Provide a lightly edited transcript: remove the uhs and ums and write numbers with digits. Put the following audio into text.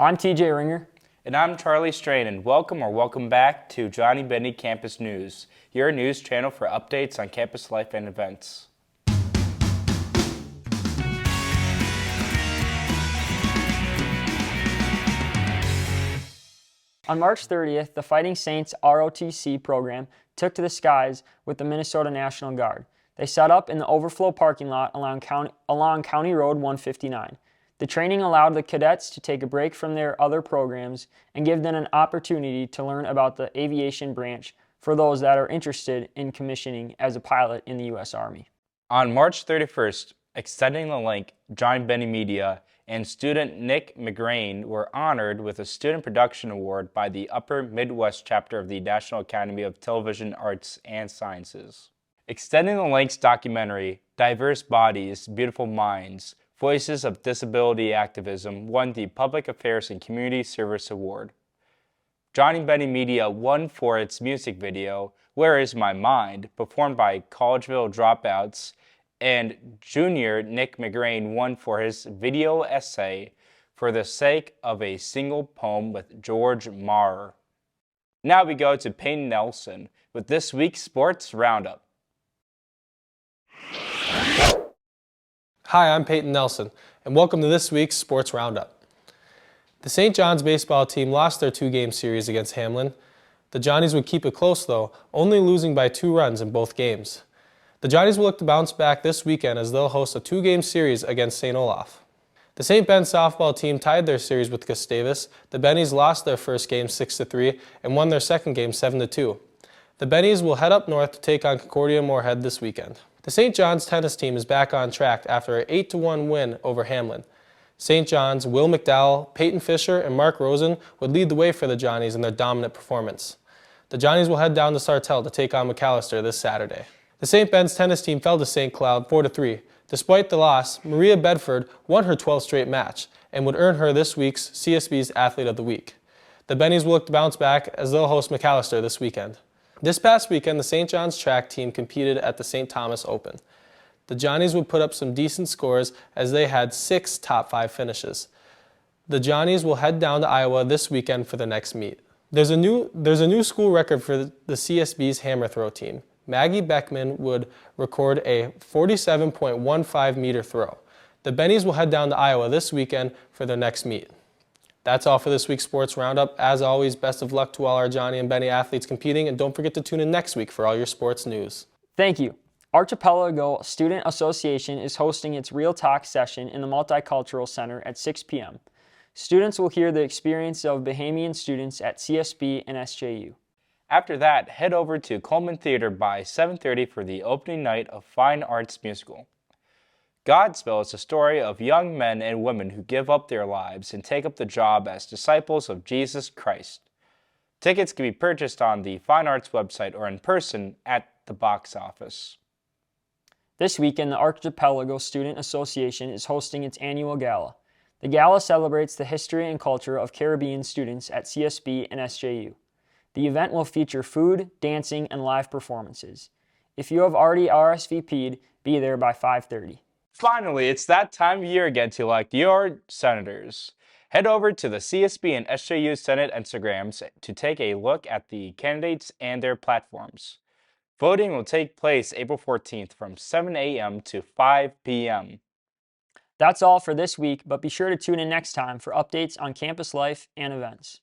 I'm TJ Ringer. And I'm Charlie Strain, and welcome back to Johnnie Bennie Campus News, your news channel for updates on campus life and events. On March 30th, the Fighting Saints ROTC program took to the skies with the Minnesota National Guard. They set up in the overflow parking lot along County Road 159. The training allowed the cadets to take a break from their other programs and give them an opportunity to learn about the aviation branch for those that are interested in commissioning as a pilot in the U.S. Army. On March 31st, Extending the Link, Johnnie Bennie Media, and student Nick McGrain were honored with a Student Production Award by the Upper Midwest chapter of the National Academy of Television Arts and Sciences. Extending the Link's documentary, Diverse Bodies, Beautiful Minds, Voices of Disability Activism, won the Public Affairs and Community Service Award. Johnnie Bennie Media won for its music video, Where Is My Mind, performed by Collegeville Dropouts, and junior Nick McGrain won for his video essay, For the Sake of a Single Poem with George Marr. Now we go to Peyton Nelson with this week's Sports Roundup. Hi, I'm Peyton Nelson, and welcome to this week's Sports Roundup. The St. John's baseball team lost their two-game series against Hamlin. The Johnnies would keep it close, though, only losing by 2 runs in both games. The Johnnies will look to bounce back this weekend as they'll host a 2-game series against St. Olaf. The St. Ben softball team tied their series with Gustavus. The Bennies lost their first game 6-3 and won their second game 7-2. The Bennies will head up north to take on Concordia Moorhead this weekend. The St. John's tennis team is back on track after an 8-1 win over Hamlin. St. John's, Will McDowell, Peyton Fisher, and Mark Rosen would lead the way for the Johnnies in their dominant performance. The Johnnies will head down to Sartell to take on McAllister this Saturday. The St. Ben's tennis team fell to St. Cloud 4-3. Despite the loss, Maria Bedford won her 12th straight match and would earn her this week's CSB's Athlete of the Week. The Bennies will look to bounce back as they'll host McAllister this weekend. This past weekend, the St. John's track team competed at the St. Thomas Open. The Johnnies would put up some decent scores as they had 6 top 5 finishes. The Johnnies will head down to Iowa this weekend for the next meet. There's a new school record for the CSB's hammer throw team. Maggie Beckman would record a 47.15 meter throw. The Bennies will head down to Iowa this weekend for their next meet. That's all for this week's Sports Roundup. As always, best of luck to all our Johnnie and Bennie athletes competing, and don't forget to tune in next week for all your sports news. Thank you. Archipelago Student Association is hosting its Real Talk session in the Multicultural Center at 6 p.m. Students will hear the experience of Bahamian students at CSB and SJU. After that, head over to Coleman Theater by 7:30 for the opening night of Fine Arts Musical. Godspell is a story of young men and women who give up their lives and take up the job as disciples of Jesus Christ. Tickets can be purchased on the Fine Arts website or in person at the box office. This weekend, the Archipelago Student Association is hosting its annual gala. The gala celebrates the history and culture of Caribbean students at CSB and SJU. The event will feature food, dancing, and live performances. If you have already RSVP'd, be there by 5:30. Finally, it's that time of year again to elect your senators. Head over to the CSB and SJU Senate Instagrams to take a look at the candidates and their platforms. Voting will take place April 14th from 7 a.m. to 5 p.m. That's all for this week, but be sure to tune in next time for updates on campus life and events.